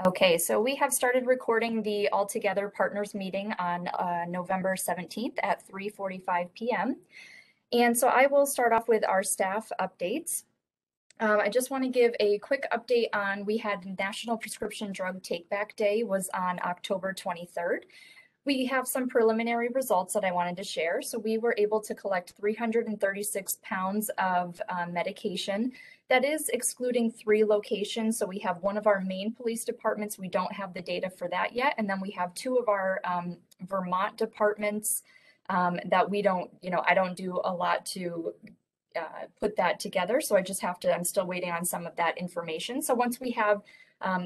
Okay, so we have started recording the All Together Partners meeting on November 17th at 3:45 p.m. And so I will start off with our staff updates. I just want to give a quick update on, we had National Prescription Drug Take Back Day was on October 23rd. We have some preliminary results that I wanted to share. So we were able to collect 336 pounds of medication. That is excluding 3 locations. So we have one of our main police departments. We don't have the data for that yet. And then we have 2 of our Vermont departments that we don't, I don't do a lot to put that together. So I just have to, I'm still waiting on some of that information. So once we have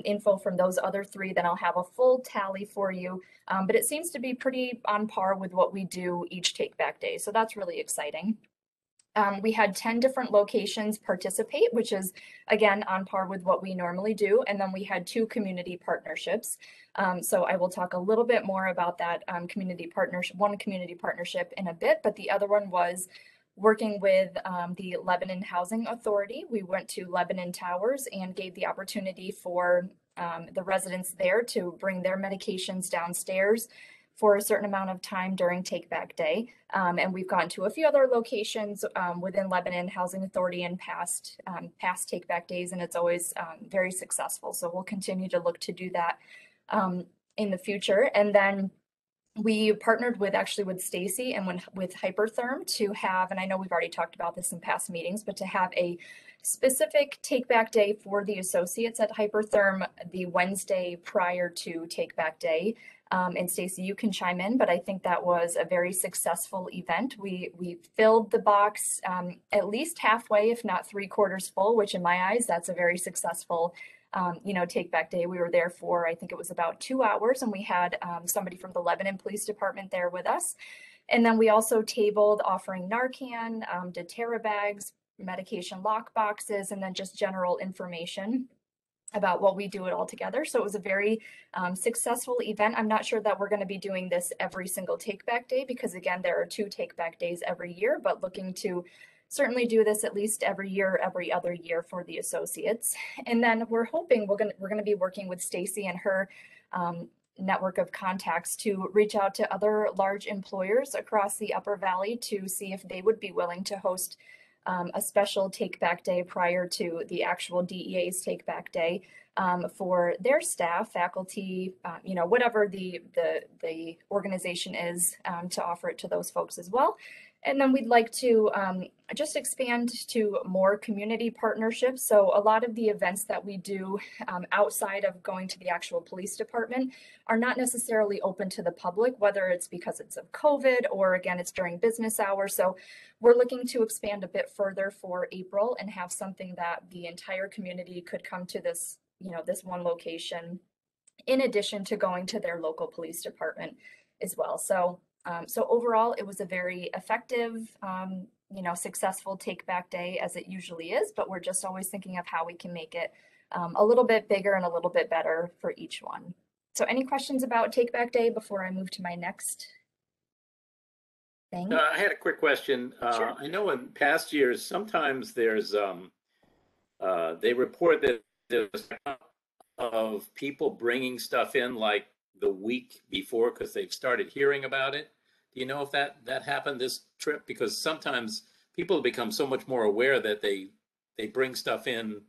info from those other 3, then I'll have a full tally for you. But it seems to be pretty on par with what we do each Take Back Day. So that's really exciting. We had 10 different locations participate, which is, again, on par with what we normally do. And then we had 2 community partnerships. So I will talk a little bit more about that community partnership, one community partnership in a bit, but the other one was working with the Lebanon Housing Authority. We went to Lebanon Towers and gave the opportunity for the residents there to bring their medications downstairs for a certain amount of time during Take Back Day. And we've gone to a few other locations within Lebanon Housing Authority in past Take Back Days, and it's always very successful. So we'll continue to look to do that in the future. And then we partnered with Stacy and with Hypertherm to have, and I know we've already talked about this in past meetings, but to have a specific Take Back Day for the associates at Hypertherm the Wednesday prior to Take Back Day. And Stacy, you can chime in, but I think that was a very successful event. We filled the box at least halfway, if not 3/4 full, which in my eyes, that's a very successful Take Back Day. We were there for, I think it was about 2 hours, and we had somebody from the Lebanon Police Department there with us. And then we also tabled offering Narcan, doTERRA bags, medication lock boxes, and then just general information about what we do it all together. So it was a very successful event. I'm not sure that we're going to be doing this every single Take Back Day because, again, there are 2 Take Back Days every year, but looking to certainly do this at least every year, every other year for the associates. And then we're hoping we're going to be working with Stacy and her network of contacts to reach out to other large employers across the Upper Valley to see if they would be willing to host a special Take Back Day prior to the actual DEA's Take Back Day for their staff, faculty, whatever the organization is, to offer it to those folks as well. And then we'd like to just expand to more community partnerships. So a lot of the events that we do outside of going to the actual police department are not necessarily open to the public, whether it's because it's of COVID or, again, it's during business hours. So we're looking to expand a bit further for April and have something that the entire community could come to this, this one location, in addition to going to their local police department as well. So overall, it was a very effective, successful Take Back Day, as it usually is, but we're just always thinking of how we can make it a little bit bigger and a little bit better for each one. So any questions about Take Back Day before I move to my next thing? I had a quick question. Sure. I know in past years, sometimes there's, they report that there's of people bringing stuff in like the week before because they've started hearing about it. Do you know if that happened this trip? Because sometimes people become so much more aware that they bring stuff in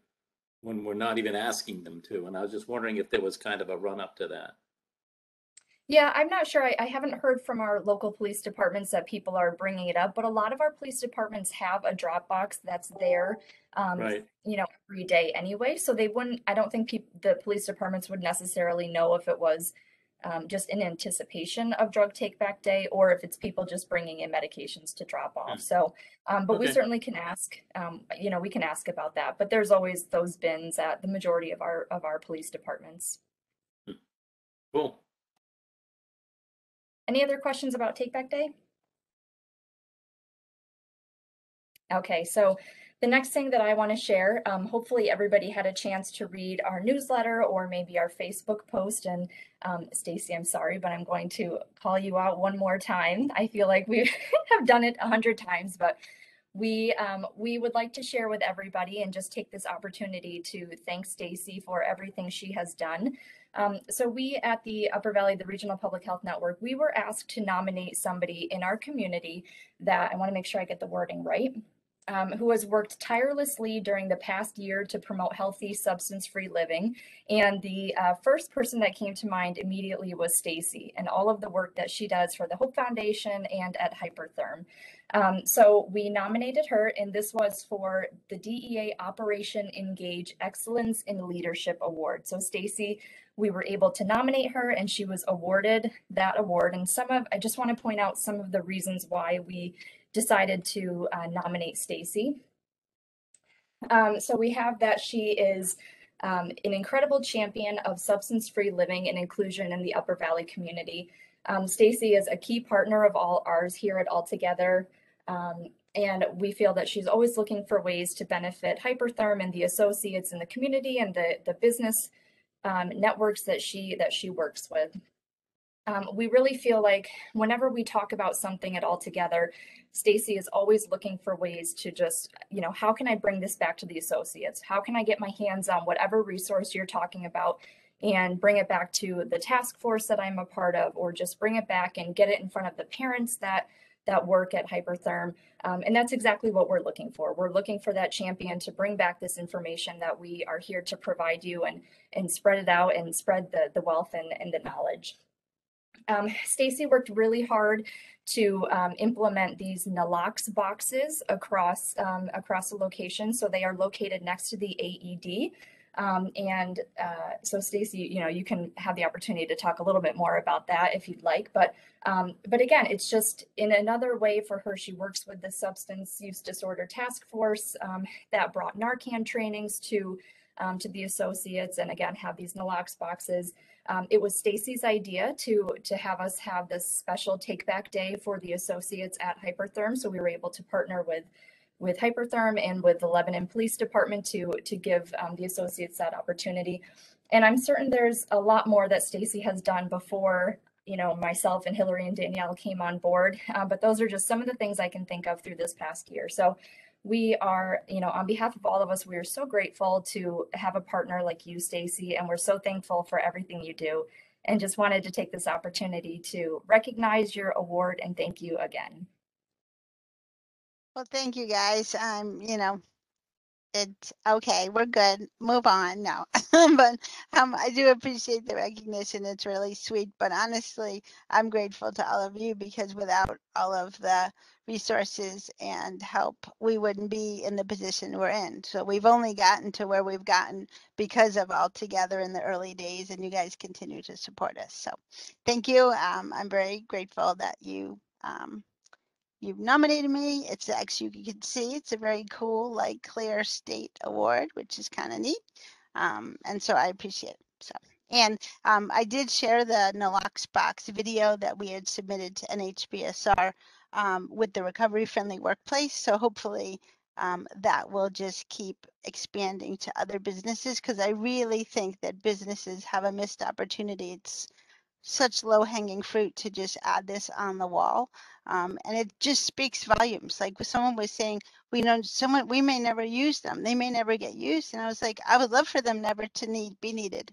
when we're not even asking them to. And I was just wondering if there was kind of a run up to that. Yeah, I'm not sure. I haven't heard from our local police departments that people are bringing it up, but a lot of our police departments have a drop box that's there, Right. every day anyway. So they wouldn't, I don't think the police departments would necessarily know if it was just in anticipation of Drug Take Back Day or if it's people just bringing in medications to drop off. So, but we Okay. certainly can ask, we can ask about that, but there's always those bins at the majority of our police departments. Cool. Any other questions about Take Back Day? Okay, so the next thing that I want to share, hopefully everybody had a chance to read our newsletter or maybe our Facebook post. And Stacy, I'm sorry, but I'm going to call you out one more time. I feel like we have done it 100 times, but we would like to share with everybody and just take this opportunity to thank Stacy for everything she has done. So we at the Upper Valley, the Regional Public Health Network, we were asked to nominate somebody in our community that, I want to make sure I get the wording right, who has worked tirelessly during the past year to promote healthy, substance-free living. And the first person that came to mind immediately was Stacy and all of the work that she does for the Hope Foundation and at Hypertherm. So we nominated her, and this was for the DEA Operation Engage Excellence in Leadership Award. So Stacy, we were able to nominate her, and she was awarded that award. And I just want to point out some of the reasons why we decided to nominate Stacy. So we have that she is an incredible champion of substance-free living and inclusion in the Upper Valley community. Stacy is a key partner of all ours here at Altogether. And we feel that she's always looking for ways to benefit Hypertherm and the associates in the community and the business networks that she works with. We really feel like whenever we talk about something at Altogether, Stacy is always looking for ways to just, how can I bring this back to the associates? How can I get my hands on whatever resource you're talking about and bring it back to the task force that I'm a part of, or just bring it back and get it in front of the parents that work at Hypertherm. And that's exactly what we're looking for. We're looking for that champion to bring back this information that we are here to provide you and spread it out and spread the wealth and the knowledge. Stacy worked really hard to implement these nalox boxes across the location. So they are located next to the AED. So Stacy, you can have the opportunity to talk a little bit more about that if you'd like. But again, it's just in another way for her. She works with the Substance Use Disorder Task Force that brought Narcan trainings to the associates, and again have these nalox boxes. It was Stacy's idea to have us have this special take back day for the associates at Hypertherm. So we were able to partner with Hypertherm and with the Lebanon Police Department to give the associates that opportunity. And I'm certain there's a lot more that Stacy has done before, myself and Hillary and Danielle came on board. But those are just some of the things I can think of through this past year. So we are, on behalf of all of us, we are so grateful to have a partner like you, Stacy, and we're so thankful for everything you do. And just wanted to take this opportunity to recognize your award and thank you again. Well, thank you guys. It's okay. We're good. Move on. No, but I do appreciate the recognition. It's really sweet. But honestly, I'm grateful to all of you because without all of the resources and help, we wouldn't be in the position we're in. So we've only gotten to where we've gotten because of Altogether in the early days, and you guys continue to support us. So thank you. I'm very grateful that you've nominated me. It's actually, you can see it's a very cool, like clear state award, which is kind of neat. And so I appreciate it. So, and I did share the nalox box video that we had submitted to NHBSR with the Recovery Friendly Workplace. So hopefully that will just keep expanding to other businesses, because I really think that businesses have a missed opportunity. It's such low-hanging fruit to just add this on the wall, and it just speaks volumes. Like someone was saying, we may never use them, they may never get used, and I was like, I would love for them never to be needed.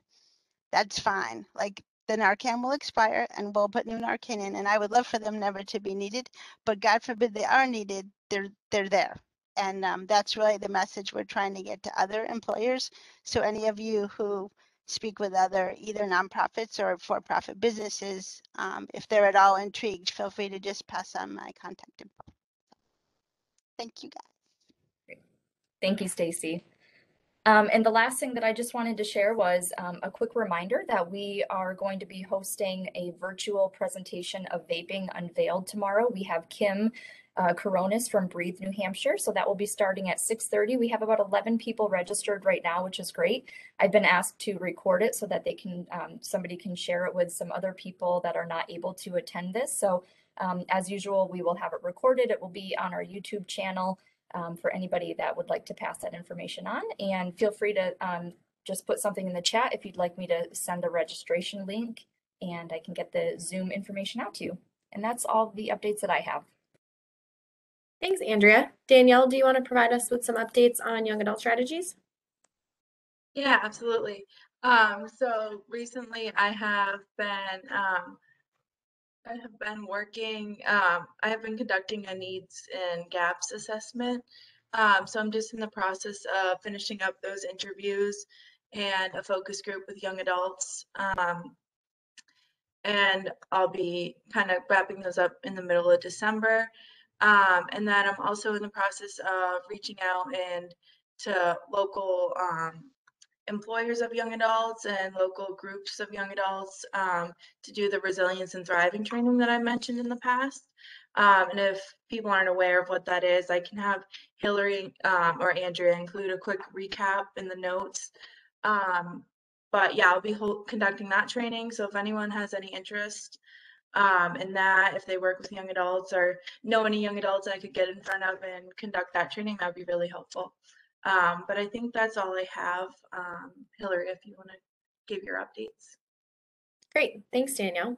That's fine. Like the Narcan will expire and we'll put new Narcan in, and I would love for them never to be needed, but God forbid they are needed, they're there. And that's really the message we're trying to get to other employers. So any of you who speak with other either nonprofits or for-profit businesses, if they're at all intrigued, feel free to just pass on my contact info. Thank you, guys. Thank you, Stacy. And the last thing that I just wanted to share was a quick reminder that we are going to be hosting a virtual presentation of vaping unveiled tomorrow. We have Kim Coronis from Breathe, New Hampshire. So that will be starting at 6:30. We have about 11 people registered right now, which is great. I've been asked to record it so that they can, somebody can share it with some other people that are not able to attend this. So as usual, we will have it recorded. It will be on our YouTube channel for anybody that would like to pass that information on. And feel free to just put something in the chat if you'd like me to send a registration link, and I can get the Zoom information out to you. And that's all the updates that I have. Thanks, Andrea. Danielle, do you want to provide us with some updates on young adult strategies? Yeah, absolutely. So recently I have been working, I have been conducting a needs and gaps assessment. So I'm just in the process of finishing up those interviews and a focus group with young adults. And I'll be kind of wrapping those up in the middle of December. And then I'm also in the process of reaching out and to local employers of young adults and local groups of young adults to do the resilience and thriving training that I mentioned in the past. And if people aren't aware of what that is, I can have Hillary or Andrea include a quick recap in the notes. But yeah, I'll be conducting that training. So if anyone has any interest in that, if they work with young adults or know any young adults I could get in front of and conduct that training, that'd be really helpful. But I think that's all I have. Hillary, if you want to give your updates. Great. Thanks, Danielle.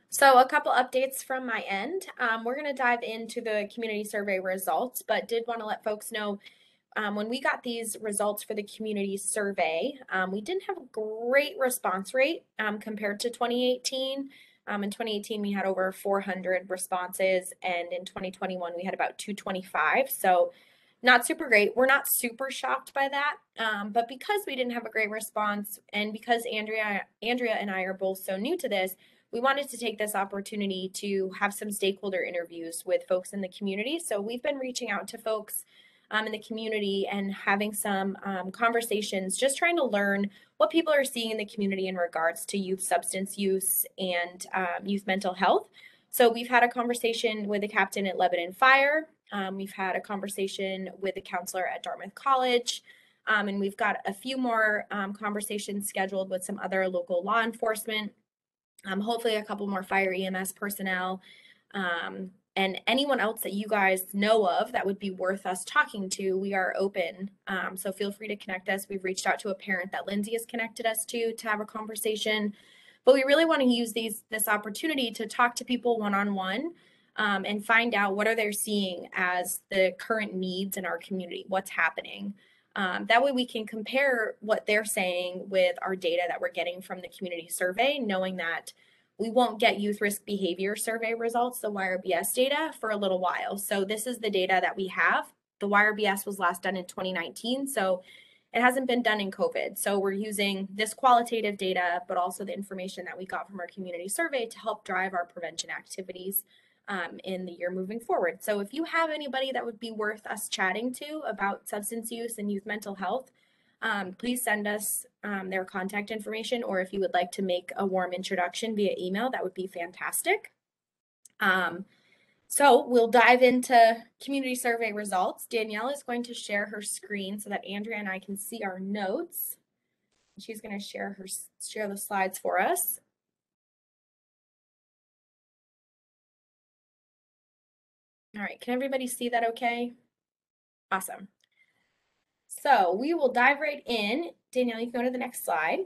So a couple updates from my end. We're going to dive into the community survey results, but did want to let folks know when we got these results for the community survey, we didn't have a great response rate compared to 2018. In 2018, we had over 400 responses, and in 2021, we had about 225. So not super great. We're not super shocked by that, but because we didn't have a great response, and because Andrea and I are both so new to this, we wanted to take this opportunity to have some stakeholder interviews with folks in the community. So we've been reaching out to folks in the community and having some conversations, just trying to learn what people are seeing in the community in regards to youth substance use and youth mental health. So we've had a conversation with the captain at Lebanon Fire. We've had a conversation with a counselor at Dartmouth College. And we've got a few more conversations scheduled with some other local law enforcement, hopefully a couple more fire EMS personnel, and anyone else that you guys know of that would be worth us talking to. We are open. So feel free to connect us. We've reached out to a parent that Lyndsay has connected us to have a conversation. But we really want to use this opportunity to talk to people one-on-one and find out what are they seeing as the current needs in our community, what's happening. That way we can compare what they're saying with our data that we're getting from the community survey, knowing that we won't get youth risk behavior survey results, the YRBS data, for a little while. So this is the data that we have. The YRBS was last done in 2019, so it hasn't been done in COVID. So we're using this qualitative data, but also the information that we got from our community survey to help drive our prevention activities in the year moving forward. So if you have anybody that would be worth us chatting to about substance use and youth mental health, please send us their contact information, or if you would like to make a warm introduction via email, that would be fantastic. So we'll dive into community survey results. Danielle is going to share her screen so that Andrea and I can see our notes. She's going to share the slides for us. All right, can everybody see that okay? Awesome. So we will dive right in. Danielle, you can go to the next slide.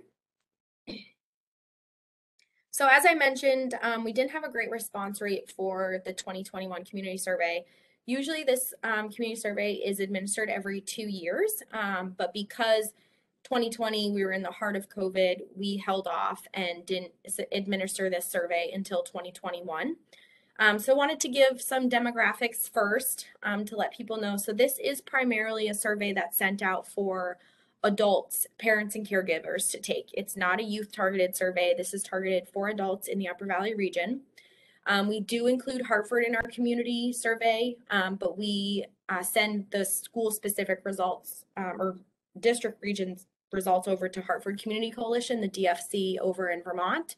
So as I mentioned, we didn't have a great response rate for the 2021 community survey. Usually this community survey is administered every 2 years, but because 2020, we were in the heart of COVID, we held off and didn't administer this survey until 2021. So I wanted to give some demographics first to let people know. So this is primarily a survey that's sent out for adults, parents, and caregivers to take. It's not a youth targeted survey. This is targeted for adults in the Upper Valley region. We do include Hartford in our community survey, but we send the school specific results or district regions results over to Hartford Community Coalition, the DFC over in Vermont.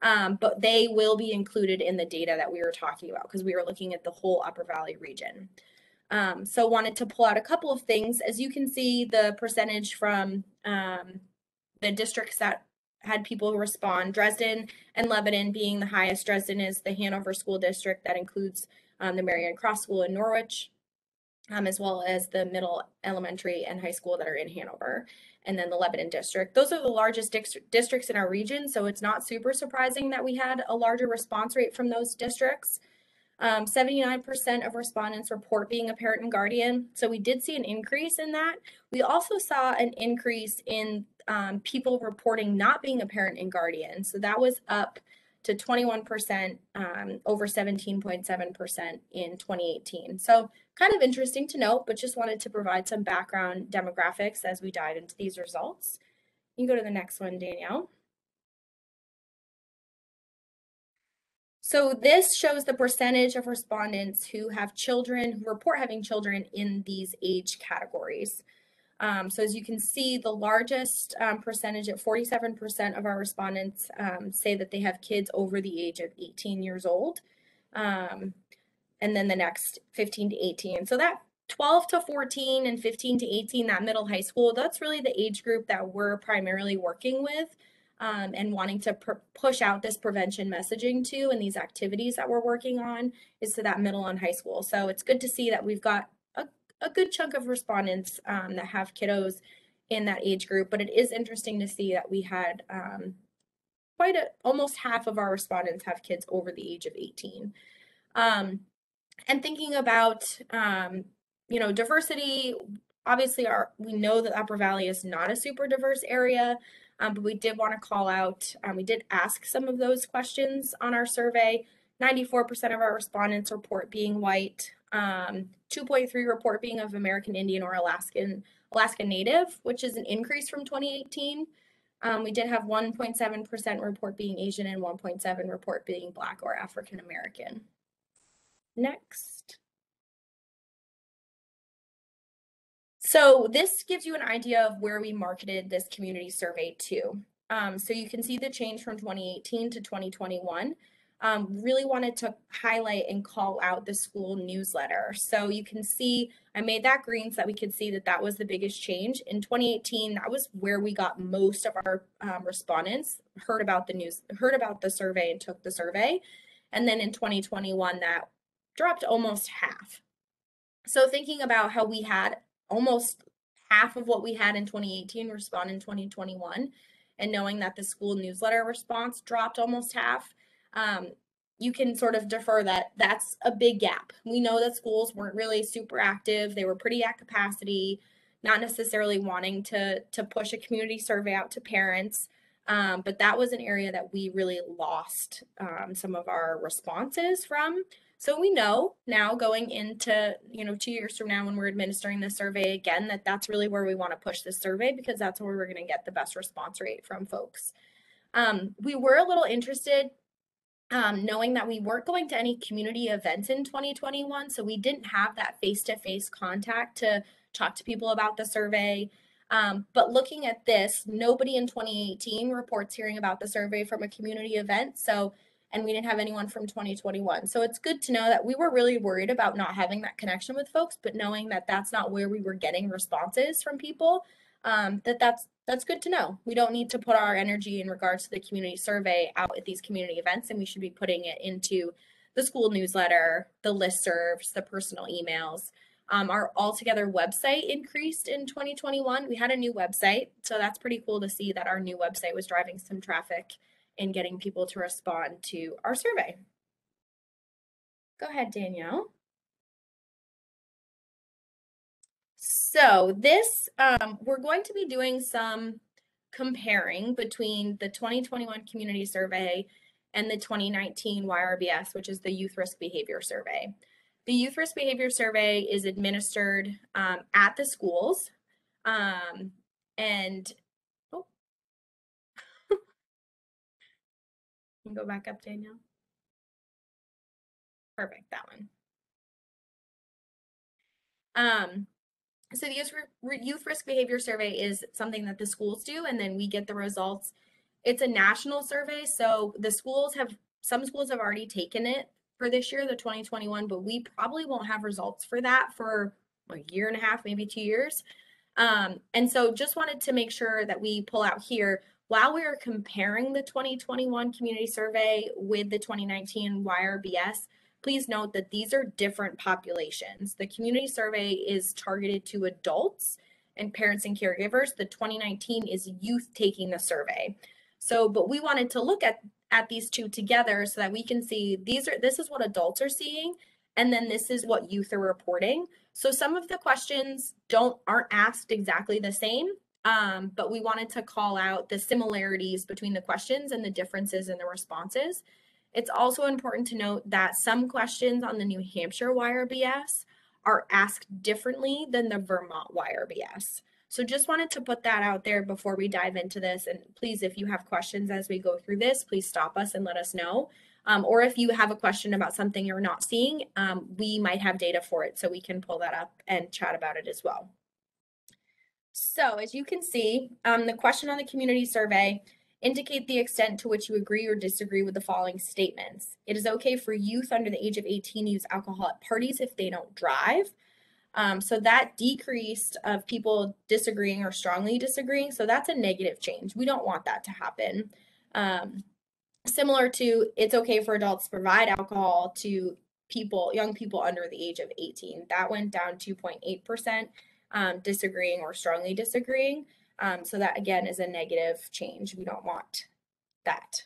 But they will be included in the data that we were talking about because we were looking at the whole Upper Valley region. So wanted to pull out a couple of things. As you can see, the percentage from the districts that had people respond, Dresden and Lebanon being the highest. Dresden is the Hanover School District that includes the Marion Cross School in Norwich, as well as the middle, elementary, and high school that are in Hanover, and then the Lebanon district. Those are the largest districts in our region, so it's not super surprising that we had a larger response rate from those districts. 79% of respondents report being a parent and guardian. So we did see an increase in that. We also saw an increase in people reporting not being a parent and guardian. So that was up to 21%, over 17.7% in 2018. So kind of interesting to note, but just wanted to provide some background demographics as we dive into these results. You can go to the next one, Danielle. So this shows the percentage of respondents who have children, who report having children in these age categories. So as you can see, the largest percentage at 47% of our respondents say that they have kids over the age of 18 years old. And then the next 15 to 18. So that 12 to 14 and 15 to 18, that middle high school, that's really the age group that we're primarily working with and wanting to push out this prevention messaging to, and these activities that we're working on is to that middle and high school. So it's good to see that we've got a good chunk of respondents that have kiddos in that age group, but it is interesting to see that we had almost half of our respondents have kids over the age of 18. And thinking about, diversity, obviously we know that Upper Valley is not a super diverse area, but we did want to call out, we did ask some of those questions on our survey. 94% of our respondents report being white, 2.3 report being of American Indian or Alaskan Native, which is an increase from 2018. We did have 1.7% report being Asian and 1.7 report being Black or African American. Next. So this gives you an idea of where we marketed this community survey to. So you can see the change from 2018 to 2021. Really wanted to highlight and call out the school newsletter. So you can see I made that green so that we could see that that was the biggest change. In 2018, that was where we got most of our respondents heard about the survey and took the survey. And then in 2021, that dropped almost half. So thinking about how we had almost half of what we had in 2018 respond in 2021, and knowing that the school newsletter response dropped almost half, you can sort of defer that that's a big gap. We know that schools weren't really super active. They were pretty at capacity, not necessarily wanting to push a community survey out to parents. But that was an area that we really lost some of our responses from. So we know now going into, 2 years from now when we're administering the survey again, that that's really where we want to push this survey, because that's where we're going to get the best response rate from folks. We were a little interested knowing that we weren't going to any community events in 2021. So we didn't have that face-to-face contact to talk to people about the survey. But looking at this, nobody in 2018 reports hearing about the survey from a community event. And we didn't have anyone from 2021. So it's good to know that we were really worried about not having that connection with folks, but knowing that that's not where we were getting responses from people, that's good to know. We don't need to put our energy in regards to the community survey out at these community events, and we should be putting it into the school newsletter, the listservs, the personal emails. Our Altogether website increased in 2021. We had a new website, so that's pretty cool to see that our new website was driving some traffic and getting people to respond to our survey. Go ahead, Danielle. So this, we're going to be doing some comparing between the 2021 community survey and the 2019 YRBS, which is the Youth Risk Behavior Survey. The Youth Risk Behavior Survey is administered at the schools, and you can go back up, Danielle. Perfect, that one. So the Youth Risk Behavior Survey is something that the schools do, and then we get the results. It's a national survey, so some schools have already taken it for this year, the 2021, but we probably won't have results for that for a year and a half, maybe 2 years. And so just wanted to make sure that we pull out here, while we are comparing the 2021 community survey with the 2019 YRBS, please note that these are different populations. The community survey is targeted to adults and parents and caregivers. The 2019 is youth taking the survey. So, but we wanted to look at these two together so that we can see this is what adults are seeing, and then this is what youth are reporting. So some of the questions aren't asked exactly the same, but we wanted to call out the similarities between the questions and the differences in the responses. It's also important to note that some questions on the New Hampshire YRBS are asked differently than the Vermont YRBS. So just wanted to put that out there before we dive into this. And please, if you have questions as we go through this, please stop us and let us know. Or if you have a question about something you're not seeing, we might have data for it, so we can pull that up and chat about it as well. So as you can see, the question on the community survey: indicate the extent to which you agree or disagree with the following statements. It is okay for youth under the age of 18 to use alcohol at parties if they don't drive. So that decreased of people disagreeing or strongly disagreeing. So that's a negative change. We don't want that to happen. Similar to, it's okay for adults to provide alcohol to young people under the age of 18. That went down 2.8%, disagreeing or strongly disagreeing. So that again is a negative change. We don't want that.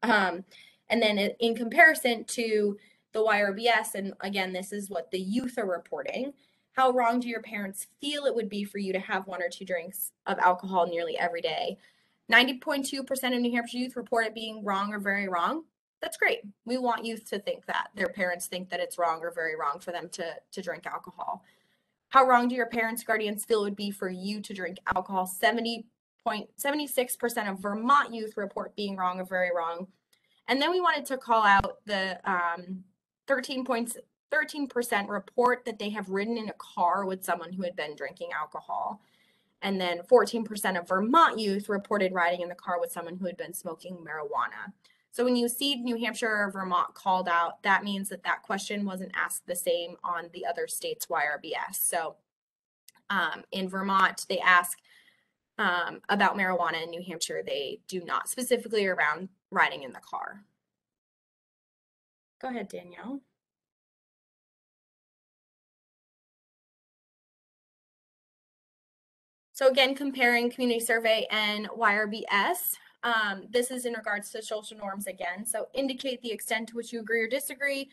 And then in comparison to the YRBS, and again, this is what the youth are reporting: how wrong do your parents feel it would be for you to have 1 or 2 drinks of alcohol nearly every day? 90.2% of New Hampshire youth report it being wrong or very wrong. That's great. We want youth to think that their parents think that it's wrong or very wrong for them to drink alcohol. How wrong do your parents, guardians feel it would be for you to drink alcohol? 76% of Vermont youth report being wrong or very wrong. And then we wanted to call out the 13% report that they have ridden in a car with someone who had been drinking alcohol. And then 14% of Vermont youth reported riding in the car with someone who had been smoking marijuana. So when you see New Hampshire or Vermont called out, that means that that question wasn't asked the same on the other states' YRBS. So in Vermont, they ask about marijuana. In New Hampshire, they do not, specifically around riding in the car. Go ahead, Danielle. So again, comparing community survey and YRBS, this is in regards to social norms again. So indicate the extent to which you agree or disagree.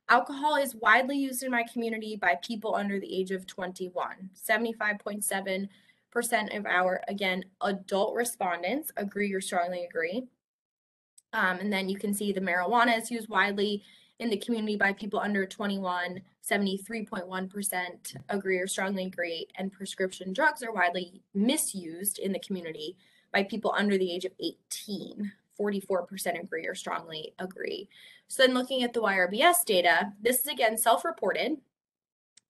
Alcohol is widely used in my community by people under the age of 21. 75.7% of our, again, adult respondents agree or strongly agree. And then you can see the marijuana is used widely in the community by people under 21, 73.1% agree or strongly agree, and prescription drugs are widely misused in the community by people under the age of 18. 44% agree or strongly agree. So then looking at the YRBS data, this is again self-reported,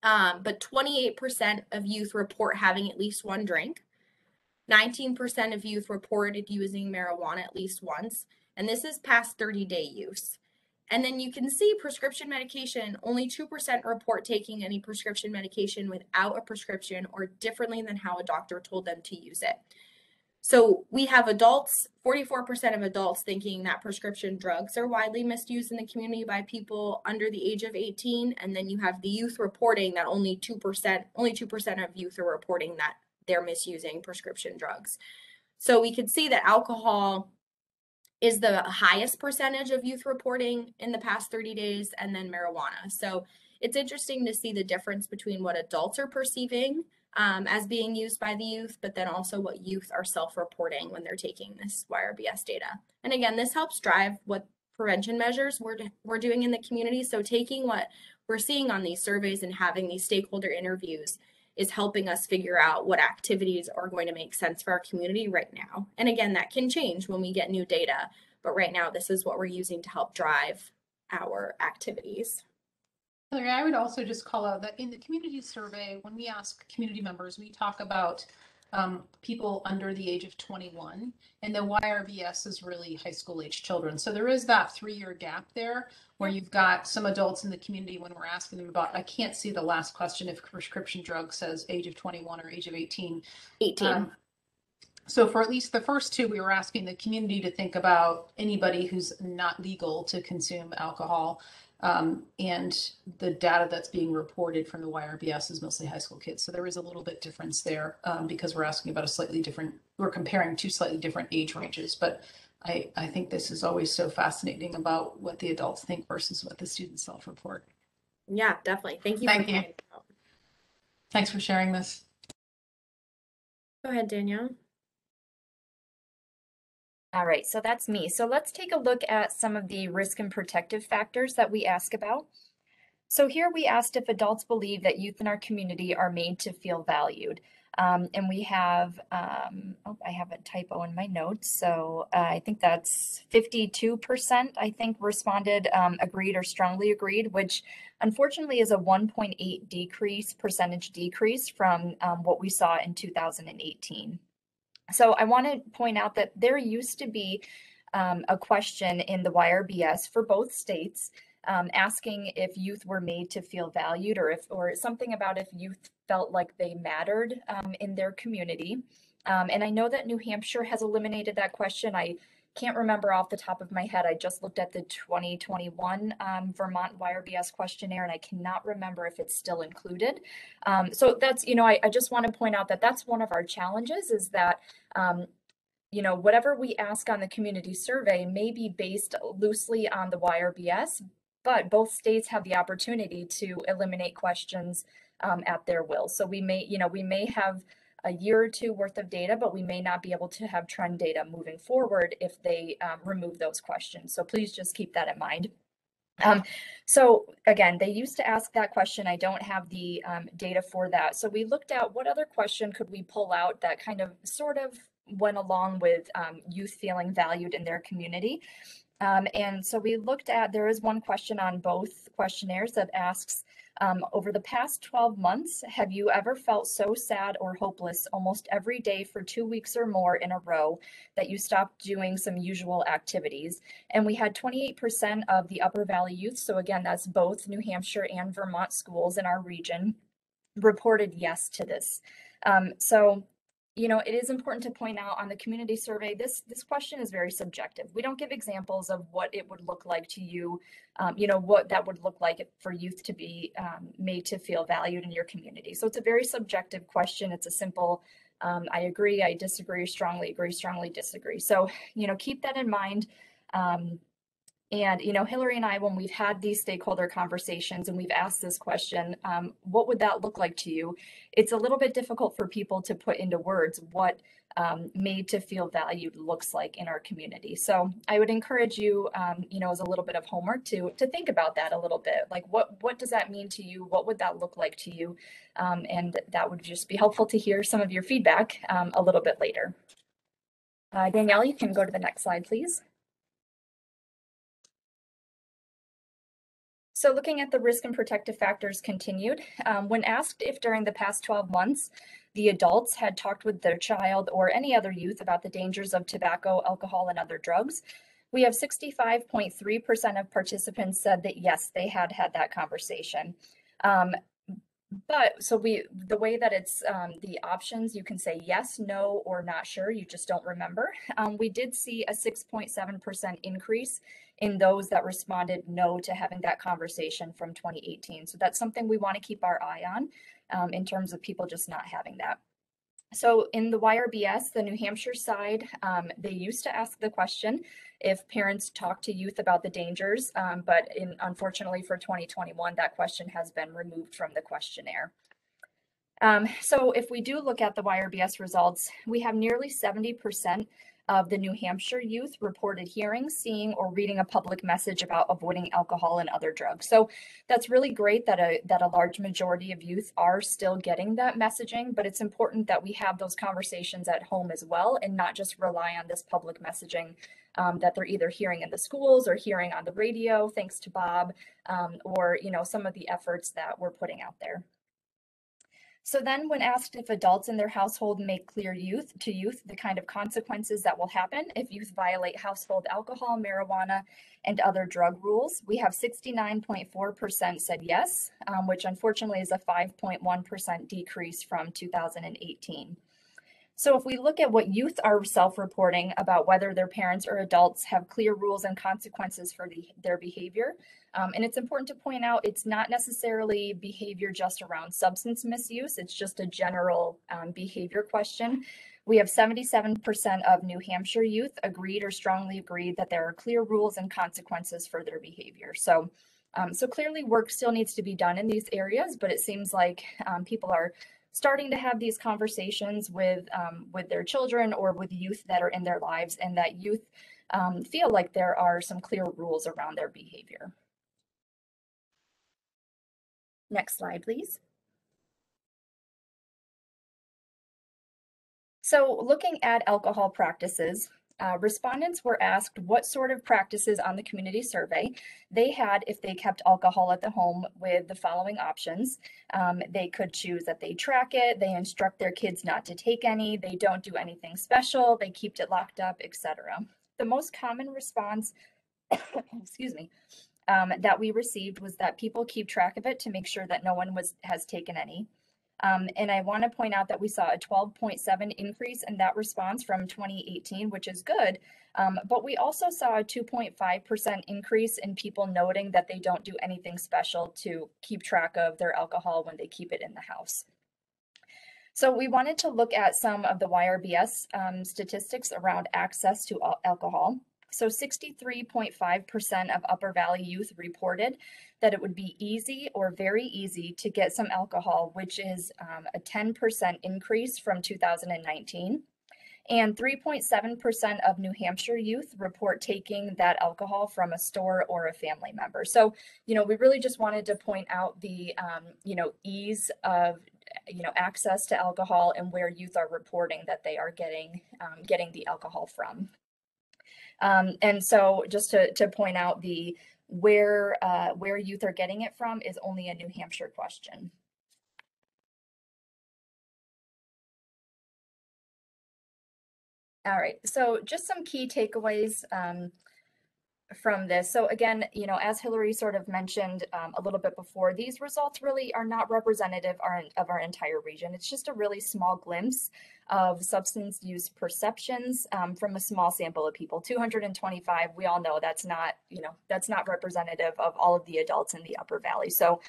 but 28% of youth report having at least 1 drink. 19% of youth reported using marijuana at least once, and this is past 30-day use. And then you can see prescription medication, only 2% report taking any prescription medication without a prescription or differently than how a doctor told them to use it. So we have adults, 44% of adults thinking that prescription drugs are widely misused in the community by people under the age of 18. And then you have the youth reporting that only 2% of youth are reporting that they're misusing prescription drugs. So we could see that alcohol is the highest percentage of youth reporting in the past 30 days, and then marijuana. So it's interesting to see the difference between what adults are perceiving as being used by the youth, but then also what youth are self-reporting when they're taking this YRBS data. And again, this helps drive what prevention measures we're doing in the community. So taking what we're seeing on these surveys and having these stakeholder interviews is helping us figure out what activities are going to make sense for our community right now. And again, that can change when we get new data, but right now this is what we're using to help drive our activities. Hillary, I would also just call out that in the community survey, when we ask community members, we talk about people under the age of 21, and the YRBS is really high school age children. So there is that 3-year gap there where you've got some adults in the community when we're asking them about, I can't see the last question if prescription drug says age of 21 or age of 18. 18. So for at least the first 2, we were asking the community to think about anybody who's not legal to consume alcohol. And the data that's being reported from the YRBS is mostly high school kids. So there is a little bit difference there because we're asking about a slightly different we're comparing two slightly different age ranges, but I think this is always so fascinating about what the adults think versus what the students self-report. Yeah, definitely. Thank you. Thank you. Thanks for sharing this. Go ahead, Danielle. All right, so that's me. So let's take a look at some of the risk and protective factors that we ask about. So here we asked if adults believe that youth in our community are made to feel valued. And we have, oh, I have a typo in my notes. So I think that's 52%, I think, responded agreed or strongly agreed, which unfortunately is a 1.8 percentage decrease from what we saw in 2018. So I want to point out that there used to be a question in the YRBS for both states asking if youth were made to feel valued, or something about if youth felt like they mattered in their community. And I know that New Hampshire has eliminated that question. I can't remember off the top of my head. I just looked at the 2021 Vermont YRBS questionnaire, and I cannot remember if it's still included. So that's, I just want to point out that that's one of our challenges, is that whatever we ask on the community survey may be based loosely on the YRBS, but both states have the opportunity to eliminate questions at their will. So we may have a year or two worth of data, but we may not be able to have trend data moving forward if they remove those questions. So please just keep that in mind. So again, they used to ask that question. I don't have the data for that. So we looked at what other question could we pull out that kind of sort of went along with youth feeling valued in their community. And so we looked at, there is one question on both questionnaires that asks, over the past 12 months, have you ever felt so sad or hopeless almost every day for 2 weeks or more in a row that you stopped doing some usual activities? And we had 28% of the Upper Valley youth, so again, that's both New Hampshire and Vermont schools in our region, reported yes to this. It is important to point out on the community survey, this question is very subjective. We don't give examples of what it would look like to you, what that would look like for youth to be made to feel valued in your community. So it's a very subjective question. It's a simple, I agree, I disagree, strongly agree, strongly disagree. So, keep that in mind. And, Hillary and I, when we've had these stakeholder conversations and we've asked this question, what would that look like to you? It's a little bit difficult for people to put into words what made to feel valued looks like in our community. So I would encourage you, as a little bit of homework to think about that a little bit. Like, what does that mean to you? What would that look like to you? And that would just be helpful to hear some of your feedback a little bit later. Danielle, you can go to the next slide, please. So looking at the risk and protective factors continued, when asked if during the past 12 months, the adults had talked with their child or any other youth about the dangers of tobacco, alcohol, and other drugs, we have 65.3% of participants said that yes, they had had that conversation. But so the way that it's the options, you can say yes, no, or not sure, you just don't remember. We did see a 6.7% increase in those that responded no to having that conversation from 2018. So that's something we want to keep our eye on in terms of people just not having that. So in the YRBS, the New Hampshire side, they used to ask the question if parents talk to youth about the dangers, but unfortunately for 2021, that question has been removed from the questionnaire. So if we do look at the YRBS results, we have nearly 70% of the New Hampshire youth reported hearing, seeing, or reading a public message about avoiding alcohol and other drugs. So that's really great that a large majority of youth are still getting that messaging, but it's important that we have those conversations at home as well and not just rely on this public messaging that they're either hearing in the schools or hearing on the radio, thanks to Bob, or some of the efforts that we're putting out there. So then when asked if adults in their household make clear to youth the kind of consequences that will happen if youth violate household alcohol, marijuana, and other drug rules, we have 69.4% said yes, which unfortunately is a 5.1% decrease from 2018. So if we look at what youth are self-reporting about whether their parents or adults have clear rules and consequences for their behavior, and it's important to point out it's not necessarily behavior just around substance misuse, it's just a general behavior question. We have 77% of New Hampshire youth agreed or strongly agreed that there are clear rules and consequences for their behavior. So clearly work still needs to be done in these areas, but it seems like people are starting to have these conversations with their children or with youth that are in their lives, and that youth feel like there are some clear rules around their behavior. Next slide, please. So looking at alcohol practices, respondents were asked what sort of practices on the community survey they had if they kept alcohol at the home, with the following options. They could choose that they track it, they instruct their kids not to take any, they don't do anything special, they keep it locked up, etc. The most common response, excuse me, that we received was that people keep track of it to make sure that no one has taken any. And I want to point out that we saw a 12.7 increase in that response from 2018, which is good. But we also saw a 2.5% increase in people noting that they don't do anything special to keep track of their alcohol when they keep it in the house. So we wanted to look at some of the YRBS statistics around access to alcohol. So 63.5% of Upper Valley youth reported that it would be easy or very easy to get some alcohol, which is a 10% increase from 2019. And 3.7% of New Hampshire youth report taking that alcohol from a store or a family member. So, we really just wanted to point out the, ease of, access to alcohol and where youth are reporting that they are getting the alcohol from. And so just to point out where youth are getting it from is only a New Hampshire question. All right, so just some key takeaways from this. So again, as Hillary sort of mentioned a little bit before, these results really are not representative of our entire region. It's just a really small glimpse of substance use perceptions from a small sample of people. 225, we all know that's not representative of all of the adults in the Upper Valley. So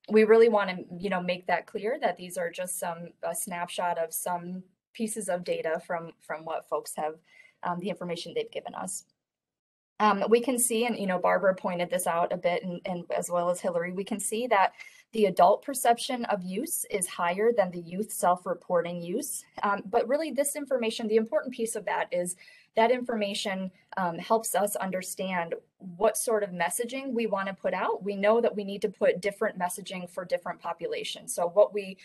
we really want to, make that clear that these are just a snapshot of some pieces of data from what folks have, the information they've given us. We can see, and Barbara pointed this out a bit, and as well as Hillary, we can see that the adult perception of use is higher than the youth self-reporting use. But really this information, the important piece of that is that information helps us understand what sort of messaging we want to put out. We know that we need to put different messaging for different populations. So what we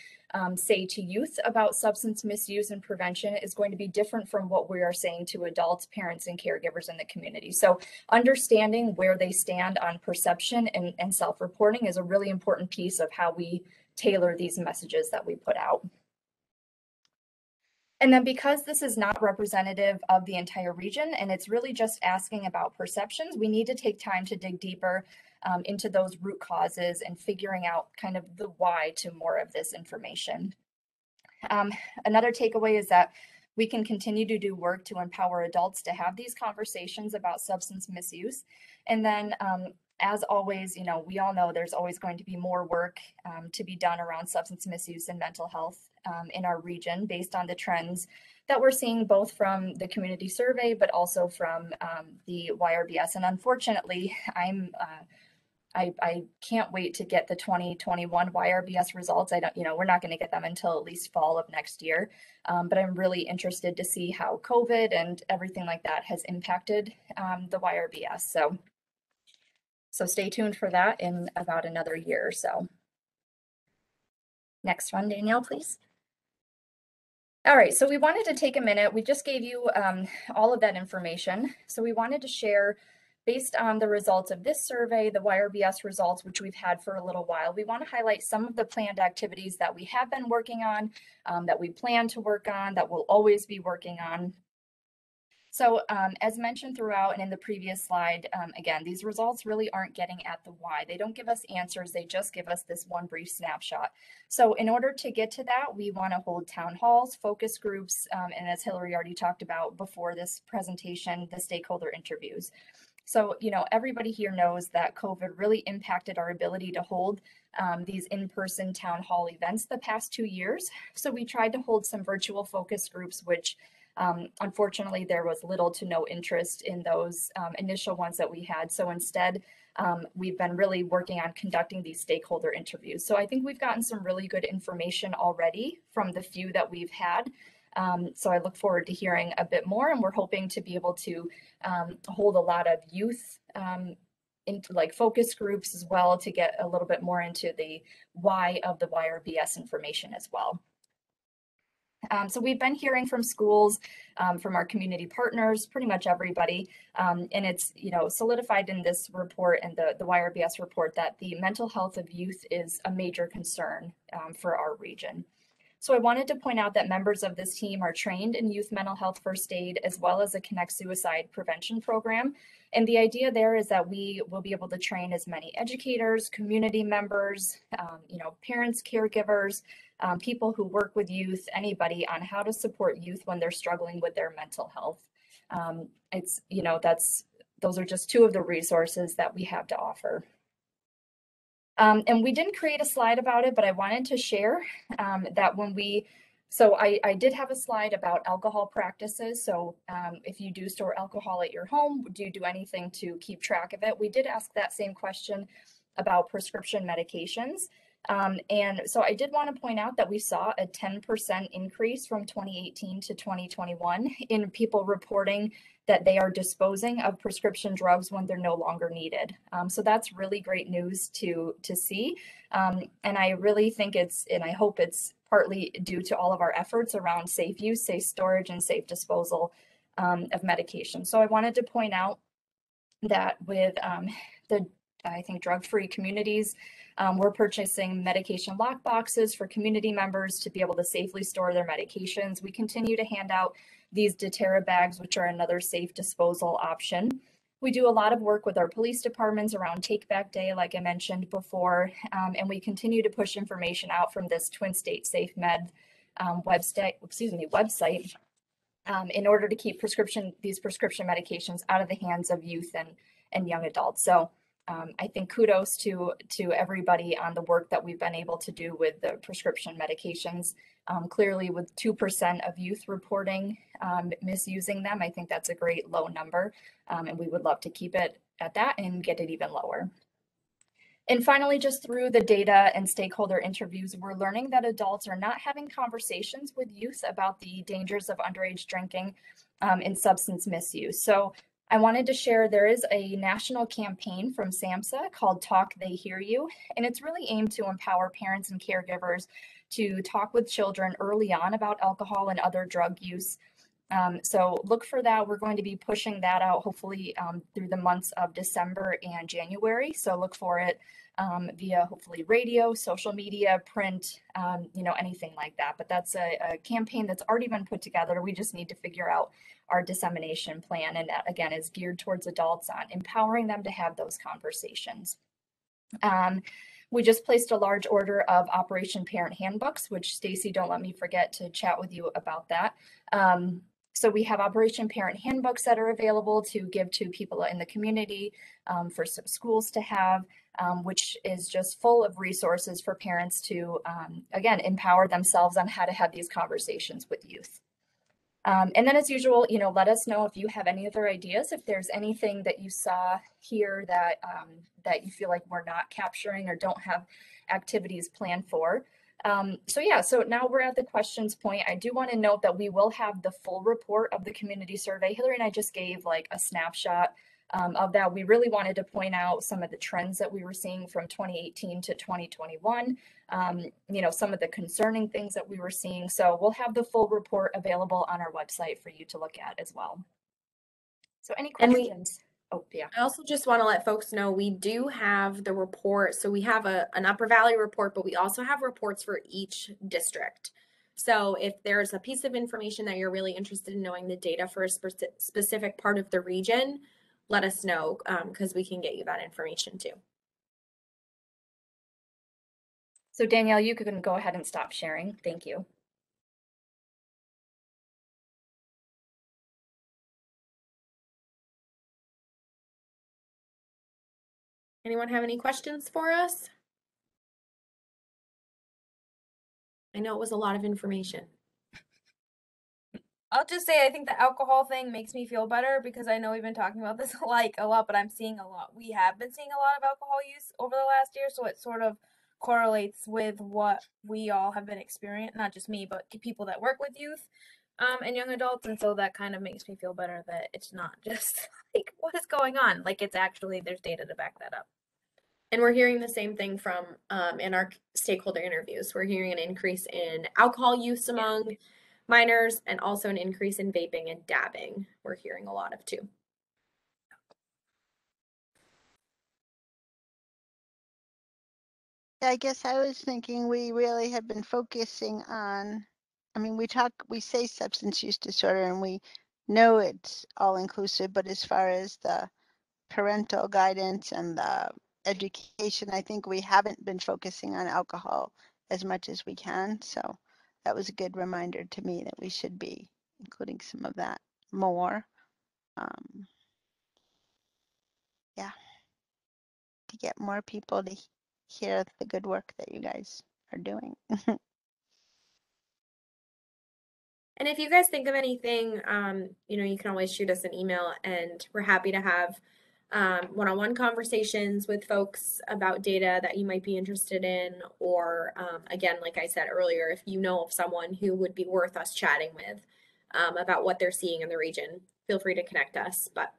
say to youth about substance misuse and prevention is going to be different from what we are saying to adults, parents, and caregivers in the community. So understanding where they stand on perception and self-reporting is a really important piece of how we tailor these messages that we put out. And then because this is not representative of the entire region and it's really just asking about perceptions, we need to take time to dig deeper into those root causes and figuring out kind of the why to more of this information. Another takeaway is that we can continue to do work to empower adults to have these conversations about substance misuse. And then as always, we all know there's always going to be more work to be done around substance misuse and mental health in our region based on the trends that we're seeing both from the community survey, but also from the YRBS. And unfortunately, I can't wait to get the 2021 YRBS results. We're not going to get them until at least fall of next year. But I'm really interested to see how COVID and everything like that has impacted the YRBS. So stay tuned for that in about another year or so. Next one, Danielle, please. All right, so we wanted to take a minute. We just gave you all of that information. So we wanted to share, based on the results of this survey, the YRBS results, which we've had for a little while, we want to highlight some of the planned activities that we have been working on, that we plan to work on, that we'll always be working on. So as mentioned throughout and in the previous slide, again, these results really aren't getting at the why. They don't give us answers. They just give us this one brief snapshot. So in order to get to that, we want to hold town halls, focus groups, and as Hillary already talked about before this presentation, the stakeholder interviews. So, everybody here knows that COVID really impacted our ability to hold these in-person town hall events the past 2 years. So we tried to hold some virtual focus groups, which unfortunately there was little to no interest in those initial ones that we had. So instead, we've been really working on conducting these stakeholder interviews. So I think we've gotten some really good information already from the few that we've had. So I look forward to hearing a bit more, and we're hoping to be able to hold a lot of youth into like focus groups as well to get a little bit more into the why of the YRBS information as well. So we've been hearing from schools, from our community partners, pretty much everybody, and it's solidified in this report and the YRBS report that the mental health of youth is a major concern for our region. So I wanted to point out that members of this team are trained in youth mental health first aid, as well as a Connect Suicide prevention program. And the idea there is that we will be able to train as many educators, community members, parents, caregivers, people who work with youth, anybody on how to support youth when they're struggling with their mental health. Those are just two of the resources that we have to offer. And we didn't create a slide about it, but I wanted to share that I did have a slide about alcohol practices. So if you do store alcohol at your home, do you do anything to keep track of it? We did ask that same question about prescription medications. And so I did want to point out that we saw a 10% increase from 2018 to 2021 in people reporting that they are disposing of prescription drugs when they're no longer needed. So that's really great news to see. And I really think and I hope it's partly due to all of our efforts around safe use, safe storage, and safe disposal of medication. So I wanted to point out that with I think drug-free communities, we're purchasing medication lock boxes for community members to be able to safely store their medications. We continue to hand out these doTERRA bags, which are another safe disposal option. We do a lot of work with our police departments around Take Back Day, like I mentioned before, and we continue to push information out from this Twin State Safe Med website in order to keep these prescription medications out of the hands of youth and young adults. So I think kudos to everybody on the work that we've been able to do with the prescription medications. Clearly, with 2% of youth reporting misusing them, I think that's a great low number, and we would love to keep it at that and get it even lower. And finally, just through the data and stakeholder interviews, we're learning that adults are not having conversations with youth about the dangers of underage drinking and substance misuse. So I wanted to share there is a national campaign from SAMHSA called Talk They Hear You, and it's really aimed to empower parents and caregivers to talk with children early on about alcohol and other drug use. So look for that. We're going to be pushing that out hopefully through the months of December and January. So look for it via hopefully radio, social media, print, anything like that. But that's a campaign that's already been put together. We just need to figure out our dissemination plan. And that, again, is geared towards adults on empowering them to have those conversations. We just placed a large order of Operation Parent Handbooks, which Stacy, don't let me forget to chat with you about that. So we have Operation Parent Handbooks that are available to give to people in the community, for some schools to have, which is just full of resources for parents to, again, empower themselves on how to have these conversations with youth. And then as usual, let us know if you have any other ideas, if there's anything that you saw here that you feel like we're not capturing or don't have activities planned for. So now we're at the questions point. I do want to note that we will have the full report of the community survey. Hillary and I just gave like a snapshot of that. We really wanted to point out some of the trends that we were seeing from 2018 to 2021, some of the concerning things that we were seeing. So we'll have the full report available on our website for you to look at as well. So any questions? Oh, yeah. I also just want to let folks know we do have the report. So we have an Upper Valley report, but we also have reports for each district. So if there's a piece of information that you're really interested in knowing the data for a specific part of the region, let us know, because we can get you that information too. So Danielle, you can go ahead and stop sharing. Thank you. Anyone have any questions for us? I know it was a lot of information. I'll just say I think the alcohol thing makes me feel better because I know we've been talking about this like a lot, but I'm seeing a lot. We have been seeing a lot of alcohol use over the last year, so it sort of correlates with what we all have been experiencing, not just me, but people that work with youth and young adults, and so that kind of makes me feel better that it's not just like what is going on. Like it's actually there's data to back that up. And we're hearing the same thing from in our stakeholder interviews. We're hearing an increase in alcohol use among minors and also an increase in vaping and dabbing. We're hearing a lot of too. I guess I was thinking we really have been focusing on, I mean, we say substance use disorder and we know it's all inclusive, but as far as the parental guidance and the education, I think we haven't been focusing on alcohol as much as we can. So that was a good reminder to me that we should be including some of that more. Yeah, to get more people to hear the good work that you guys are doing. And if you guys think of anything, you can always shoot us an email, and we're happy to have one-on-one conversations with folks about data that you might be interested in, or again, like I said earlier, if you know of someone who would be worth us chatting with about what they're seeing in the region, feel free to connect us. But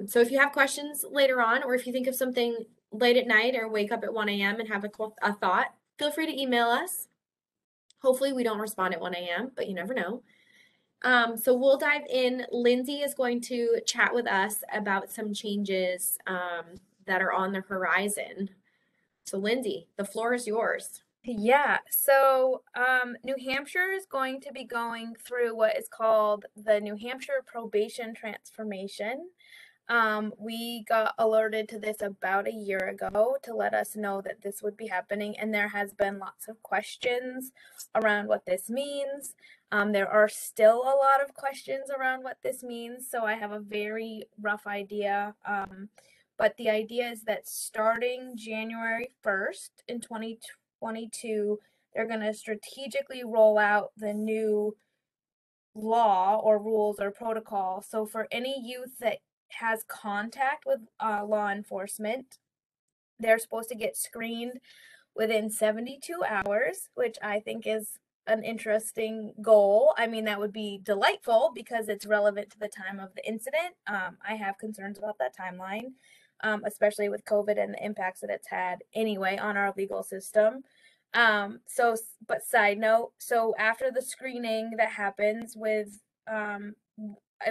so if you have questions later on, or if you think of something late at night or wake up at 1 a.m. and have a thought, feel free to email us. Hopefully we don't respond at 1 a.m., but you never know. So we'll dive in. Lyndsay is going to chat with us about some changes that are on the horizon. So Lyndsay, the floor is yours. Yeah, so New Hampshire is going to be going through what is called the New Hampshire Probation Transformation. We got alerted to this about a year ago to let us know that this would be happening, and there has been lots of questions around what this means. There are still a lot of questions around what this means, so I have a very rough idea. But the idea is that starting January 1st in 2022, they're going to strategically roll out the new law or rules or protocol. So for any youth that has contact with law enforcement, they're supposed to get screened within 72 hours, which I think is an interesting goal. I mean, that would be delightful because it's relevant to the time of the incident. I have concerns about that timeline, especially with COVID and the impacts that it's had anyway on our legal system. But side note, so after the screening that happens with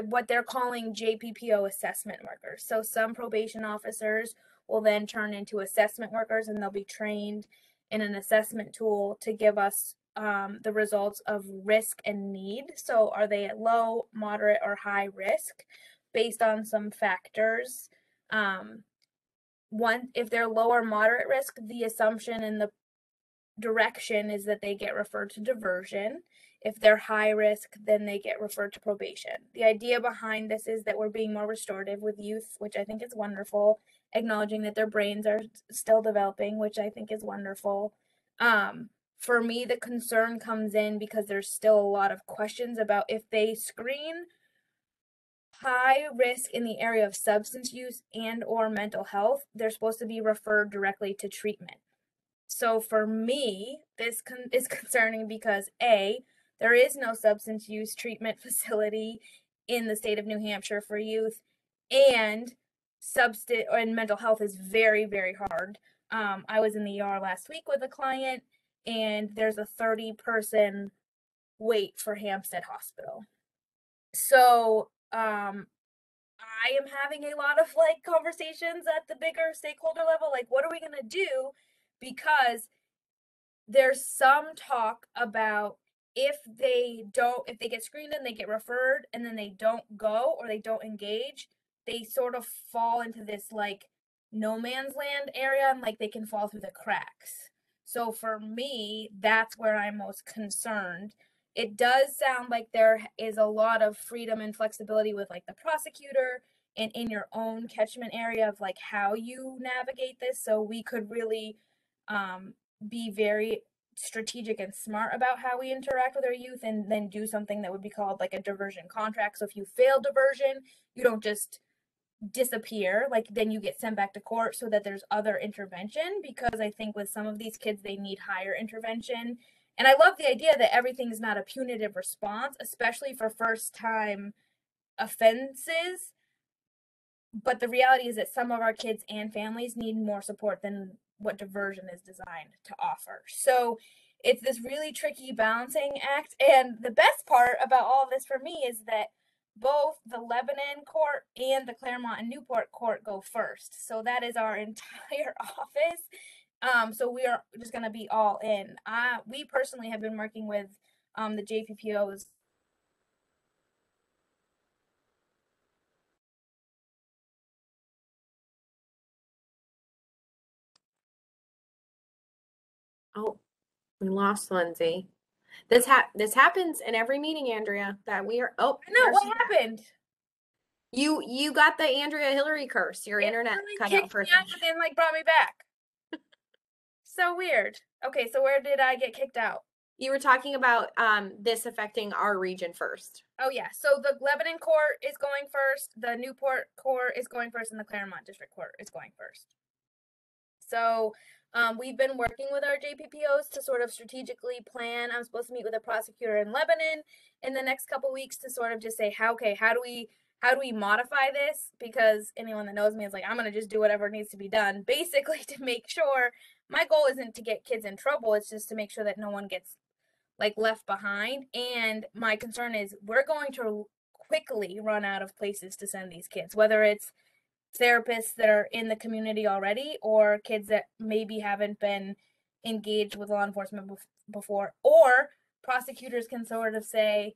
what they're calling JPPO assessment workers. So some probation officers will then turn into assessment workers, and they'll be trained in an assessment tool to give us the results of risk and need. So are they at low, moderate, or high risk based on some factors? If they're low or moderate risk, the assumption and the direction is that they get referred to diversion. If they're high risk, then they get referred to probation. The idea behind this is that we're being more restorative with youth, which I think is wonderful, acknowledging that their brains are still developing, which I think is wonderful. For me, the concern comes in because there's still a lot of questions about if they screen high risk in the area of substance use and or mental health, they're supposed to be referred directly to treatment. So for me, this is concerning because A, there is no substance use treatment facility in the state of New Hampshire for youth, and mental health is very, very hard. I was in the ER last week with a client, and there's a 30-person wait for Hampstead Hospital. So I am having a lot of conversations at the bigger stakeholder level, like what are we gonna do? Because there's some talk about if they get screened and they get referred and then they don't go or they don't engage, they sort of fall into this no man's land area, and they can fall through the cracks. So for me, that's where I'm most concerned. It does sound like there is a lot of freedom and flexibility with the prosecutor in your own catchment area of like how you navigate this, so we could really be very strategic and smart about how we interact with our youth, and then do something that would be called like a diversion contract. So if you fail diversion, you don't just disappear, like then you get sent back to court, so that there's other intervention, because I think with some of these kids they need higher intervention. And I love the idea that everything is not a punitive response, especially for first time offenses. But the reality is that some of our kids and families need more support than what diversion is designed to offer. So it's this really tricky balancing act. And the best part about all of this for me is that both the Lebanon court and the Claremont and Newport court go first. So that is our entire office. So we are just going to be all in. We personally have been working with the JPPOs. Oh, we lost Lyndsay. This happens in every meeting, Andrea, that we are, oh, No, what happened? You got the Andrea Hillary curse. Your internet cut out for a second. But then like brought me back. So weird. Okay, so where did I get kicked out? You were talking about this affecting our region first. Oh yeah, so the Lebanon court is going first, the Newport court is going first, and the Claremont district court is going first. So we've been working with our JPPOs to sort of strategically plan. I'm supposed to meet with a prosecutor in Lebanon in the next couple weeks to sort of just say, how do we modify this? Because anyone that knows me is like, I'm going to just do whatever needs to be done, basically to make sure. My goal isn't to get kids in trouble. It's just to make sure that no one gets like left behind. And my concern is we're going to quickly run out of places to send these kids, whether it's therapists that are in the community already or kids that maybe haven't been engaged with law enforcement before, or prosecutors can sort of say,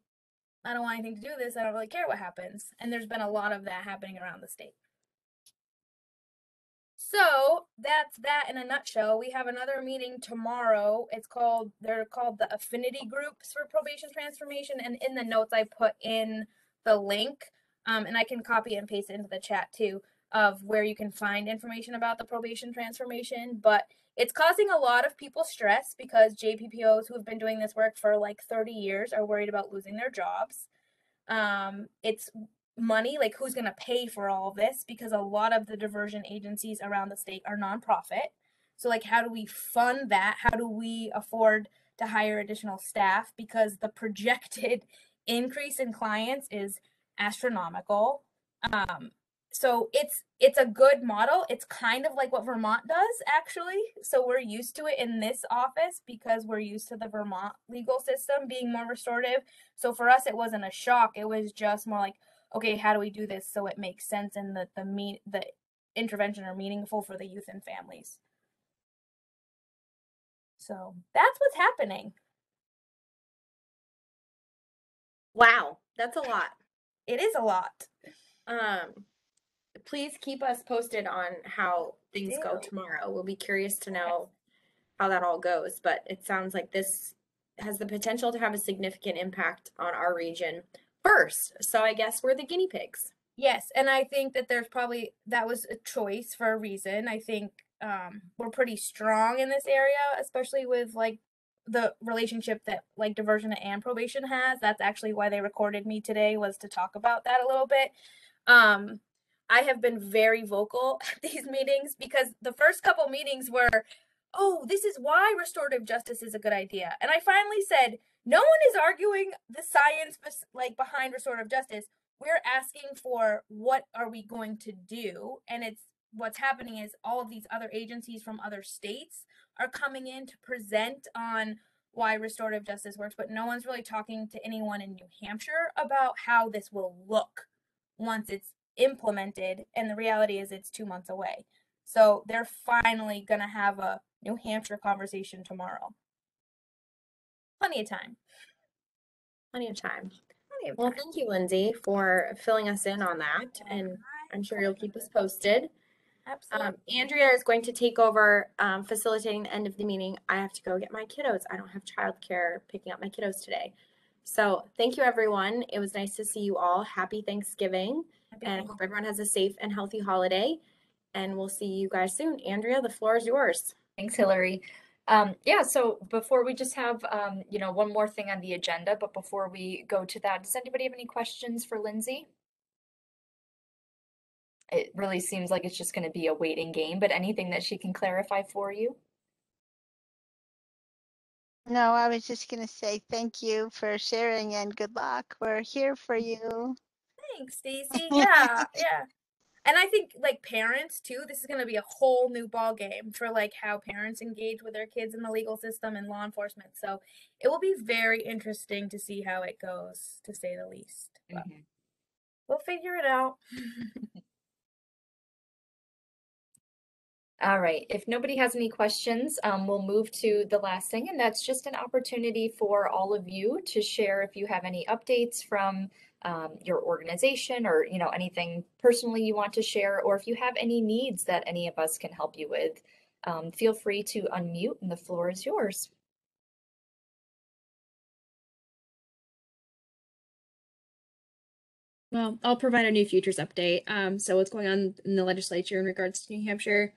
I don't want anything to do with this. I don't really care what happens. And there's been a lot of that happening around the state. So that's that in a nutshell. We have another meeting tomorrow. They're called the affinity groups for probation transformation. And in the notes, I put in the link, and I can copy and paste it into the chat too, of where you can find information about the probation transformation. But it's causing a lot of people stress because JPPOs who have been doing this work for like 30 years are worried about losing their jobs. It's money, like who's going to pay for all of this, because a lot of the diversion agencies around the state are nonprofit. So like, how do we fund that? How do we afford to hire additional staff? Because the projected increase in clients is astronomical. So it's a good model. It's kind of like what Vermont does, actually. So we're used to it in this office because we're used to the Vermont legal system being more restorative. So for us, it wasn't a shock. It was just more like, okay, how do we do this so it makes sense and the intervention are meaningful for the youth and families? So that's what's happening. Wow, that's a lot. It is a lot. Please keep us posted on how things go tomorrow. We'll be curious to know how that all goes, but it sounds like this has the potential to have a significant impact on our region first. So I guess we're the guinea pigs. Yes, and I think that that was a choice for a reason. I think we're pretty strong in this area, especially with like the relationship that like diversion and probation has. That's actually why they recorded me today, was to talk about that a little bit. I have been very vocal at these meetings because the first couple meetings were, oh, this is why restorative justice is a good idea. And I finally said, no one is arguing the science like behind restorative justice. We're asking for what are we going to do? And what's happening is all of these other agencies from other states are coming in to present on why restorative justice works, but no one's really talking to anyone in New Hampshire about how this will look once it's implemented. And the reality is it's 2 months away. So they're finally going to have a New Hampshire conversation tomorrow. Plenty of time. Plenty of time. Well, thank you, Lyndsay, for filling us in on that. And I'm sure you'll keep us posted. Absolutely. Andrea is going to take over facilitating the end of the meeting. I have to go get my kiddos. I don't have childcare picking up my kiddos today. So thank you, everyone. It was nice to see you all. Happy Thanksgiving. And I hope everyone has a safe and healthy holiday. And we'll see you guys soon. Andrea, the floor is yours. Thanks, Hillary. Yeah, so before we just have, one more thing on the agenda, but before we go to that, does anybody have any questions for Lyndsay? It really seems like it's just going to be a waiting game, but anything that she can clarify for you? No, I was just going to say thank you for sharing and good luck. We're here for you. Thanks, Stacy. Yeah, yeah. And I think like parents too, this is going to be a whole new ball game for like how parents engage with their kids in the legal system and law enforcement. So it will be very interesting to see how it goes, to say the least. But we'll figure it out. All right, if nobody has any questions, we'll move to the last thing, and that's just an opportunity for all of you to share if you have any updates from your organization or anything personally you want to share, or if you have any needs that any of us can help you with. Feel free to unmute and the floor is yours. Well, I'll provide a new futures update. So what's going on in the legislature in regards to New Hampshire?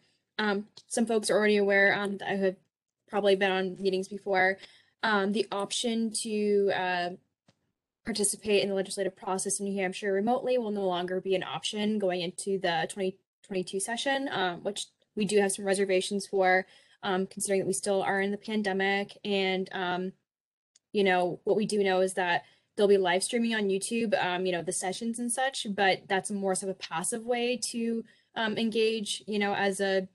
Some folks are already aware that I have probably been on meetings before. The option to participate in the legislative process in New Hampshire remotely will no longer be an option going into the 2022 session, which we do have some reservations for, considering that we still are in the pandemic. And, what we do know is that they'll be live streaming on YouTube, the sessions and such, but that's more sort of a passive way to engage, as a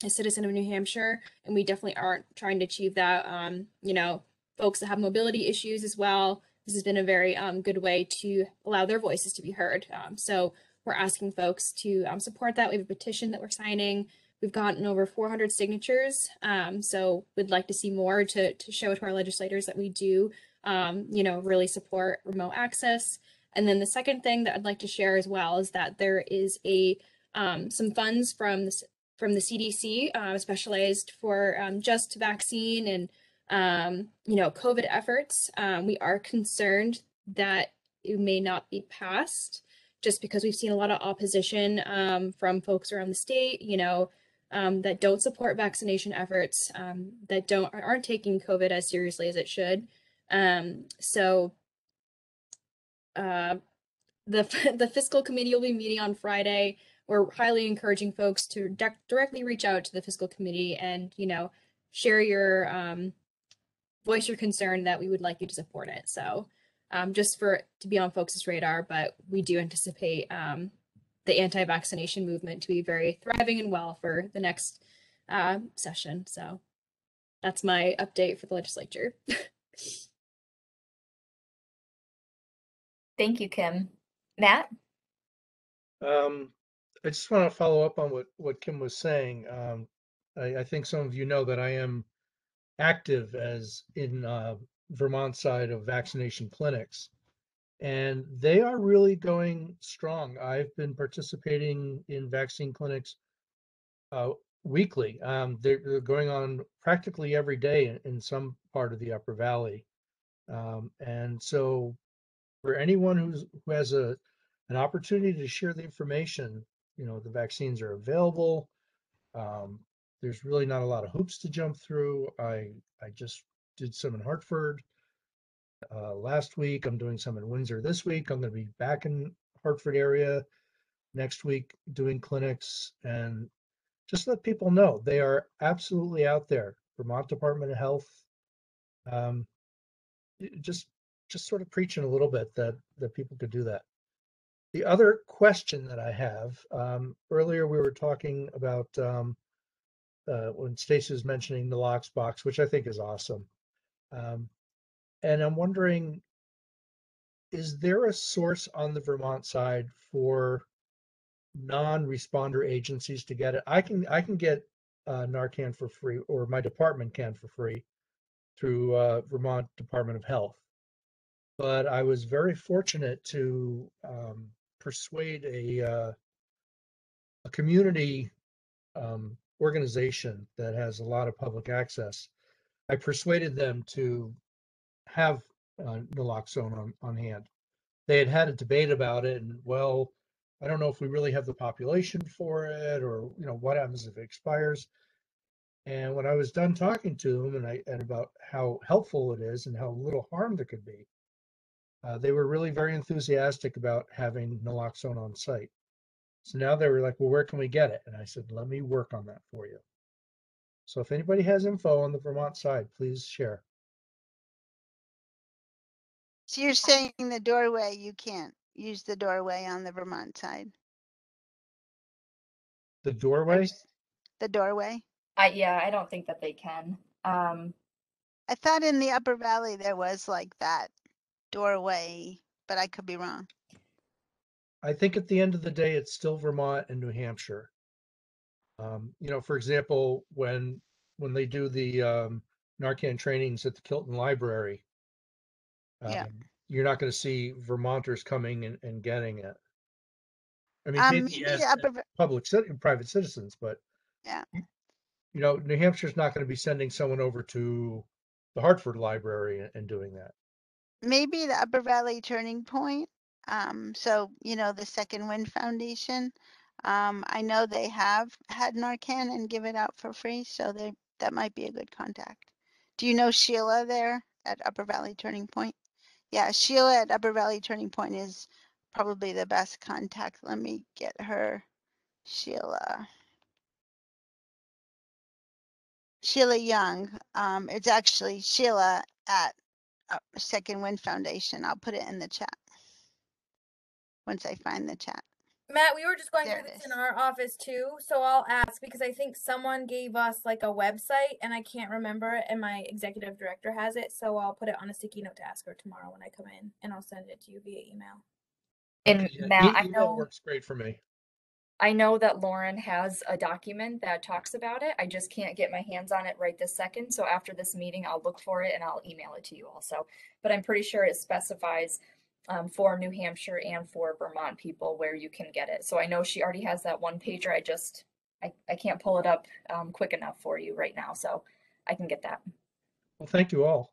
citizen of New Hampshire. And we definitely aren't trying to achieve that. Folks that have mobility issues as well, this has been a very good way to allow their voices to be heard. So we're asking folks to support that. We have a petition that we're signing. We've gotten over 400 signatures. So we'd like to see more to show to our legislators that we do, really support remote access. And then the second thing that I'd like to share as well is that there is some funds from the CDC, specialized for just vaccine and COVID efforts. We are concerned that it may not be passed just because we've seen a lot of opposition from folks around the state, that don't support vaccination efforts, that aren't taking COVID as seriously as it should. So the fiscal committee will be meeting on Friday. We're highly encouraging folks to directly reach out to the fiscal committee and, share your voice your concern that we would like you to support it. So just for it to be on folks' radar, but we do anticipate the anti-vaccination movement to be very thriving and well for the next session. So that's my update for the legislature. Thank you, Kim. Matt? I just want to follow up on what Kim was saying. I think some of you know that I am active as in Vermont side of vaccination clinics, and they are really going strong. I've been participating in vaccine clinics weekly. They're going on practically every day in some part of the Upper Valley, and so for anyone who has an opportunity to share the information, the vaccines are available. There's really not a lot of hoops to jump through. I just did some in Hartford last week. I'm doing some in Windsor this week. I'm going to be back in Hartford area next week doing clinics, and just let people know they are absolutely out there. Vermont Department of Health, just sort of preaching a little bit that people could do that. The other question that I have, earlier we were talking about when Stacey was mentioning the locks box, which I think is awesome. And I'm wondering, is there a source on the Vermont side for non-responder agencies to get it? I can get Narcan for free, or my department can for free through Vermont Department of Health. But I was very fortunate to persuade a community organization that has a lot of public access. I persuaded them to have naloxone on hand. They had a debate about it, and well, I don't know if we really have the population for it, or, you know, what happens if it expires. And when I was done talking to them and about how helpful it is and how little harm there could be, they were really very enthusiastic about having naloxone on site. So now they were like, well, where can we get it? And I said, let me work on that for you. So if anybody has info on the Vermont side, please share. So you're saying the doorway, you can't use the doorway on the Vermont side? The doorway? The doorway? Yeah, I don't think that they can. I thought in the Upper Valley there was like that doorway, but I could be wrong. I think at the end of the day, it's still Vermont and New Hampshire. You know, for example, when they do the Narcan trainings at the Kilton Library, Yeah. you're not going to see Vermonters coming and getting it. I mean, maybe Maybe as the Upper, private citizens, but yeah. you know, New Hampshire's not going to be sending someone over to the Hartford Library and doing that. Maybe the Upper Valley Turning Point. So, you know, the Second Wind Foundation. I know they have had Narcan and give it out for free, so that might be a good contact. Do you know Sheila there at Upper Valley Turning Point? Yeah, Sheila at Upper Valley Turning Point is probably the best contact. Let me get her. Sheila Young. It's actually Sheila at Second Wind Foundation. I'll put it in the chat once I find the chat. Matt, we were just going There through it this in is. our office too, so I'll ask because I think someone gave us like a website and I can't remember it, and my executive director has it, so I'll put it on a sticky note to ask her tomorrow when I come in, and I'll send it to you via email. And Okay, yeah, Matt, email works great for me. I know that Lauren has a document that talks about it. I just can't get my hands on it right this second. So after this meeting, I'll look for it and I'll email it to you also. But I'm pretty sure it specifies for New Hampshire and for Vermont people where you can get it. So I know she already has that one pager. I can't pull it up quick enough for you right now. So I can get that. Well, thank you all.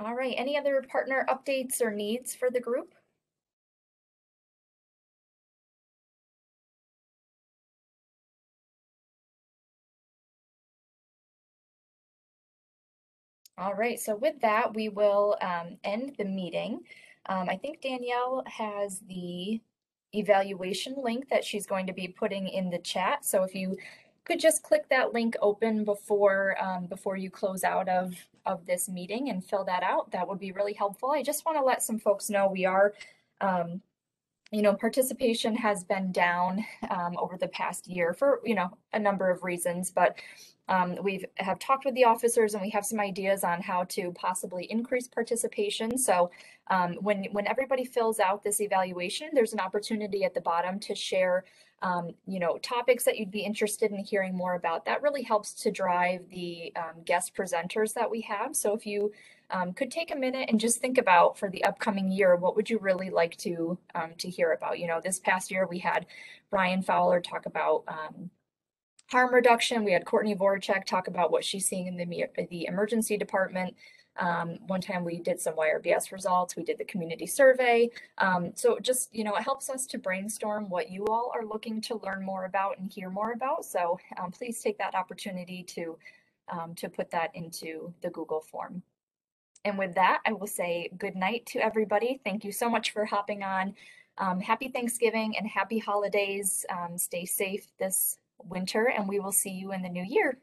All right. Any other partner updates or needs for the group? All right, so with that, we will end the meeting. I think Danielle has the evaluation link that she's going to be putting in the chat. So if you could just click that link open before you close out of this meeting and fill that out, that would be really helpful. I just want to let some folks know we are you know, participation has been down over the past year for, you know, a number of reasons, but we have talked with the officers and we have some ideas on how to possibly increase participation. So when everybody fills out this evaluation, there's an opportunity at the bottom to share, you know, topics that you'd be interested in hearing more about. That really helps to drive the guest presenters that we have. So if you could take a minute and just think about for the upcoming year, what would you really like to hear about? You know, this past year we had Brian Fowler talk about harm reduction. We had Courtney Voracek talk about what she's seeing in the emergency department. One time we did some YRBS results. We did the community survey. So just, you know, it helps us to brainstorm what you all are looking to learn more about and hear more about. So please take that opportunity to put that into the Google form. And with that, I will say good night to everybody. Thank you so much for hopping on. Happy Thanksgiving and happy holidays. Stay safe this winter, and we will see you in the new year.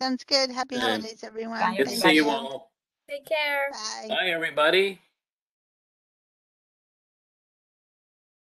Sounds good. Happy Okay. holidays, everyone. Bye, Good to Thank see you you. all. Take care. Bye. Bye, everybody.